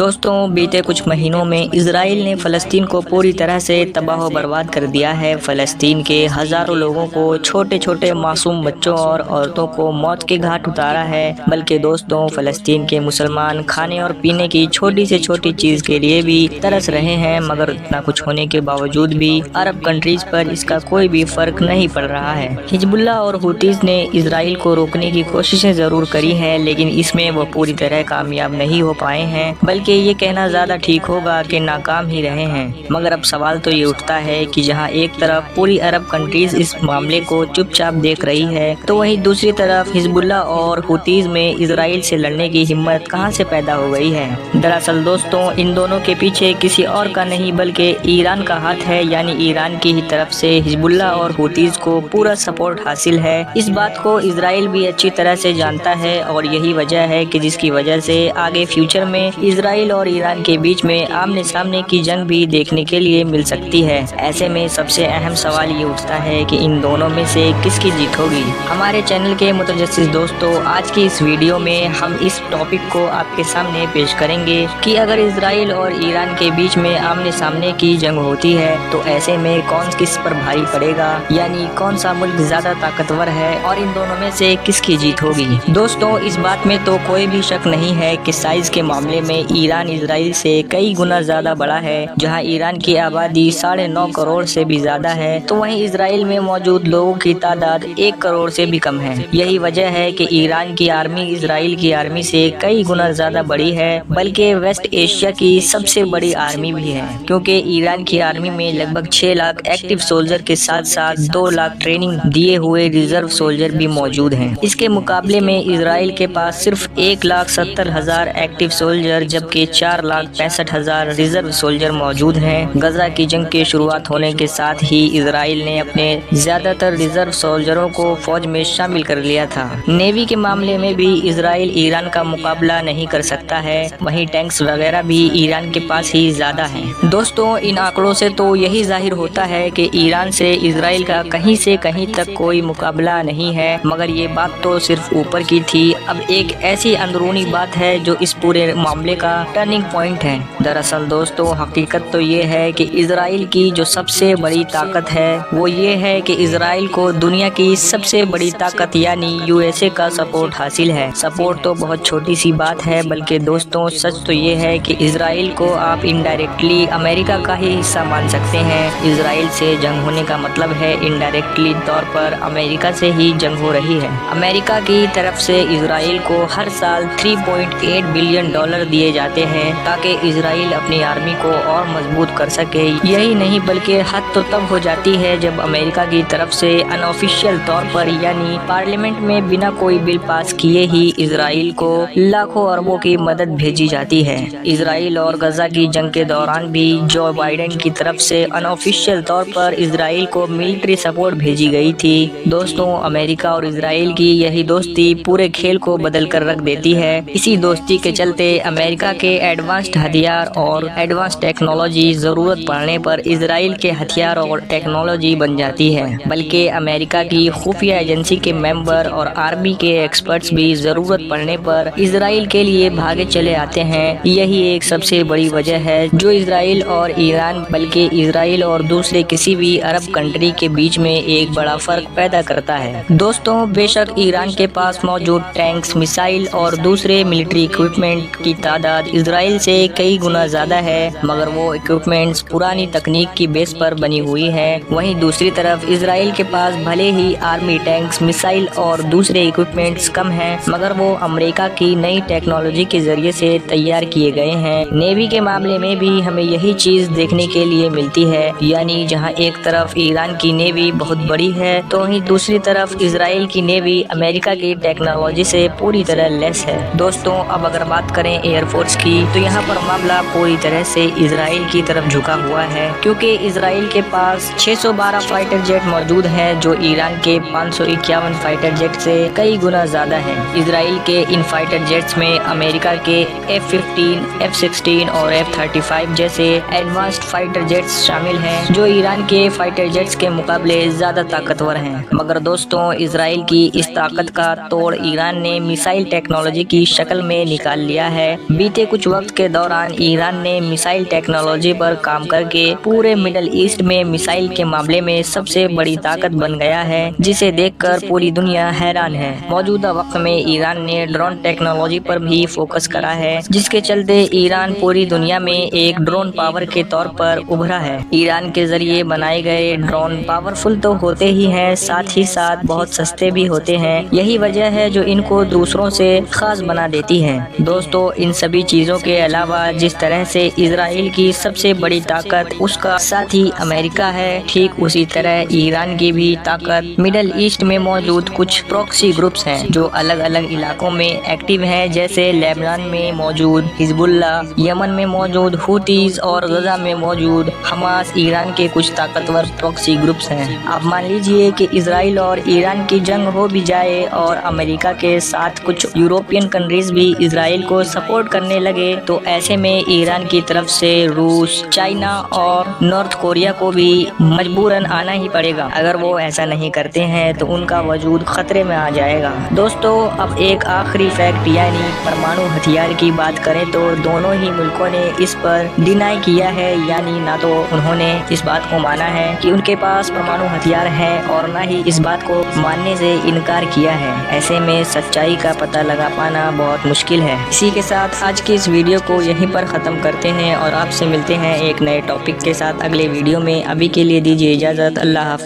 دوستوں बीते कुछ महीनों में इसराइल ने फ़लस्तीन को पूरी तरह से तबाह व बर्बाद कर दिया है। फ़लस्तीन के हज़ारों लोगों को, छोटे छोटे मासूम बच्चों और औरतों को मौत के घाट उतारा है। बल्कि दोस्तों, फ़लस्तीन के मुसलमान खाने और पीने की छोटी से छोटी चीज़ के लिए भी तरस रहे हैं, मगर इतना कुछ होने के बावजूद भी अरब कंट्रीज़ पर इसका कोई भी फ़र्क नहीं पड़ रहा है। हिजबुल्लाह और हुतीज़ ने इसराइल को रोकने की कोशिशें ज़रूर करी हैं, लेकिन इसमें वो पूरी तरह कामयाब नहीं हो पाए हैं, बल्कि ये कहना ज़्यादा ठीक होगा कि नाकाम ही रहे हैं। मगर अब सवाल तो ये उठता है कि जहां एक तरफ पूरी अरब कंट्रीज इस मामले को चुपचाप देख रही है, तो वहीं दूसरी तरफ हिजबुल्लाह और हुतीज़ में इसराइल से लड़ने की हिम्मत कहां से पैदा हो गई है। दरअसल दोस्तों, इन दोनों के पीछे किसी और का नहीं बल्कि ईरान का हाथ है, यानी ईरान की ही तरफ से हिजबुल्लाह और हुतीज़ को पूरा सपोर्ट हासिल है। इस बात को इसराइल भी अच्छी तरह से जानता है और यही वजह है कि जिसकी वजह से आगे फ्यूचर में इसराइल और ईरान के बीच में आमने सामने की जंग भी देखने के लिए मिल सकती है। ऐसे में सबसे अहम सवाल ये उठता है कि इन दोनों में से किसकी जीत होगी। हमारे चैनल के मुतजस्सिस दोस्तों, आज की इस वीडियो में हम इस टॉपिक को आपके सामने पेश करेंगे कि अगर इसराइल और ईरान के बीच में आमने सामने की जंग होती है तो ऐसे में कौन किस पर भारी पड़ेगा, यानी कौन सा मुल्क ज्यादा ताकतवर है और इन दोनों में से किसकी जीत होगी। दोस्तों, इस बात में तो कोई भी शक नहीं है कि साइज के मामले में ईरान इसराइल से कई गुना ज्यादा बड़ा है। जहां ईरान की आबादी 9.5 करोड़ से भी ज्यादा है, तो वहीं इसराइल में मौजूद लोगों की तादाद 1 करोड़ से भी कम है। यही वजह है कि ईरान की आर्मी इसराइल की आर्मी से कई गुना ज्यादा बड़ी है, बल्कि वेस्ट एशिया की सबसे बड़ी आर्मी भी है, क्योंकि ईरान की आर्मी में लगभग 6 लाख एक्टिव सोल्जर के साथ साथ 2 लाख ट्रेनिंग दिए हुए रिजर्व सोल्जर भी मौजूद हैं। इसके मुकाबले में इसराइल के पास सिर्फ 1,70,000 एक्टिव सोल्जर जबकि 4,65,000 रिजर्व सोल्जर मौजूद हैं। गजा की जंग की शुरुआत होने के साथ ही इसराइल ने अपने ज्यादातर रिजर्व सोल्जरों को फौज में शामिल कर लिया था। नेवी के मामले में भी इसराइल ईरान का मुकाबला नहीं कर सकता है, वहीं टैंक्स वगैरह भी ईरान के पास ही ज्यादा हैं। दोस्तों, इन आंकड़ों से तो यही जाहिर होता है कि ईरान से इसराइल का कहीं से कहीं तक कोई मुकाबला नहीं है, मगर ये बात तो सिर्फ ऊपर की थी। अब एक ऐसी अंदरूनी बात है जो इस पूरे मामले का टर्निंग पॉइंट है। दरअसल दोस्तों, हकीकत तो ये है कि इसराइल की जो सबसे बड़ी ताकत है वो ये है कि इसराइल को दुनिया की सबसे बड़ी ताकत यानी यूएसए का सपोर्ट हासिल है। सपोर्ट तो बहुत छोटी सी बात है, बल्कि दोस्तों सच तो ये है कि इसराइल को आप इनडायरेक्टली अमेरिका का ही हिस्सा मान सकते हैं। इसराइल से जंग होने का मतलब है इनडायरेक्टली तौर पर अमेरिका से ही जंग हो रही है। अमेरिका की तरफ से इसराइल को हर साल $3.8 बिलियन दिए जाते हैं ताकि इसराइल अपनी आर्मी को और मजबूत कर सके। यही नहीं बल्कि हद तो तब हो जाती है जब अमेरिका की तरफ से अनऑफिशियल तौर पर यानी पार्लियामेंट में बिना कोई बिल पास किए ही इसराइल को लाखों अरबों की मदद भेजी जाती है। इसराइल और गजा की जंग के दौरान भी जो बाइडेन की तरफ से अनऑफिशियल तौर पर इसराइल को मिलिट्री सपोर्ट भेजी गई थी। दोस्तों, अमेरिका और इसराइल की यही दोस्ती पूरे खेल को बदल कर रख देती है। इसी दोस्ती के चलते अमेरिका के एडवांस्ड हथियार और एडवांस टेक्नोलॉजी जरूरत पड़ने पर इसराइल के हथियार और टेक्नोलॉजी बन जाती है। बल्कि अमेरिका की खुफिया एजेंसी के मेंबर और आर्मी के एक्सपर्ट्स भी जरूरत पड़ने पर इसराइल के लिए भागे चले आते हैं। यही एक सबसे बड़ी वजह है जो इसराइल और ईरान बल्कि इसराइल और दूसरे किसी भी अरब कंट्री के बीच में एक बड़ा फर्क पैदा करता है। दोस्तों, बेशक ईरान के पास मौजूद टैंक्स, मिसाइल और दूसरे मिलिट्री इक्विपमेंट की तादाद इसराइल से कई गुना ज्यादा है, मगर वो इक्विपमेंट्स पुरानी तकनीक की बेस पर बनी हुई है। वहीं दूसरी तरफ इसराइल के पास भले ही आर्मी, टैंक्स, मिसाइल और दूसरे इक्विपमेंट्स कम हैं, मगर वो अमेरिका की नई टेक्नोलॉजी के जरिए से तैयार किए गए हैं। नेवी के मामले में भी हमें यही चीज देखने के लिए मिलती है, यानी जहां एक तरफ ईरान की नेवी बहुत बड़ी है तो वहीं दूसरी तरफ इसराइल की नेवी अमेरिका की टेक्नोलॉजी से पूरी तरह लेस है। दोस्तों, अब अगर बात करें एयरफोर्स की, तो यहाँ पर मामला पूरी तरह से इसराइल की तरफ झुका हुआ है, क्योंकि इसराइल के पास 612 फाइटर जेट मौजूद हैं जो ईरान के 551 फाइटर जेट से कई गुना ज्यादा है। इसराइल के इन फाइटर जेट्स में अमेरिका के F-15, F-16 और F-35 जैसे एडवांस्ड फाइटर जेट्स शामिल हैं, जो ईरान के फाइटर जेट्स के मुकाबले ज्यादा ताकतवर हैं। मगर दोस्तों, इसराइल की इस ताकत का तोड़ ईरान ने मिसाइल टेक्नोलॉजी की शक्ल में निकाल लिया है। बीते कुछ वक्त के दौरान ईरान ने मिसाइल टेक्नोलॉजी पर काम करके पूरे मिडल ईस्ट में मिसाइल के मामले में सबसे बड़ी ताकत बन गया है, जिसे देखकर पूरी दुनिया हैरान है। मौजूदा वक्त में ईरान ने ड्रोन टेक्नोलॉजी पर भी फोकस करा है, जिसके चलते ईरान पूरी दुनिया में एक ड्रोन पावर के तौर पर उभरा है। ईरान के जरिए बनाए गए ड्रोन पावरफुल तो होते ही हैं, साथ ही साथ बहुत सस्ते भी होते हैं। यही वजह है जो इनको दूसरों से खास बना देती है। दोस्तों, इन सभी चीजों के अलावा जिस तरह से इजराइल की सबसे बड़ी ताकत उसका साथी अमेरिका है, ठीक उसी तरह ईरान की भी ताकत मिडल ईस्ट में मौजूद कुछ प्रॉक्सी ग्रुप्स हैं जो अलग अलग इलाकों में एक्टिव हैं, जैसे लेबनान में मौजूद हिजबुल्ला, यमन में मौजूद हुतीज और गजा में मौजूद हमास ईरान के कुछ ताकतवर प्रॉक्सी ग्रुप्स हैं। अब मान लीजिए कि इजराइल और ईरान की जंग हो भी जाए और अमेरिका के साथ कुछ यूरोपियन कंट्रीज भी इजराइल को सपोर्ट करने लगे, तो ऐसे में ईरान की तरफ से रूस, चाइना और नॉर्थ कोरिया को भी मजबूरन आना ही पड़ेगा। अगर वो ऐसा नहीं करते हैं तो उनका वजूद खतरे में आ जाएगा। दोस्तों, अब एक आखिरी फैक्ट यानी परमाणु हथियार की बात करें तो दोनों ही मुल्कों ने इस पर डिनाई किया है, यानी ना तो उन्होंने इस बात को माना है कि उनके पास परमाणु हथियार है और ना ही इस बात को मानने से इनकार किया है। ऐसे में सच्चाई का पता लगा पाना बहुत मुश्किल है। इसी के साथ आज की इस वीडियो को यहीं पर ख़त्म करते हैं और आपसे मिलते हैं एक नए टॉपिक के साथ अगले वीडियो में। अभी के लिए दीजिए इजाज़त। अल्लाह हाफ़िज़।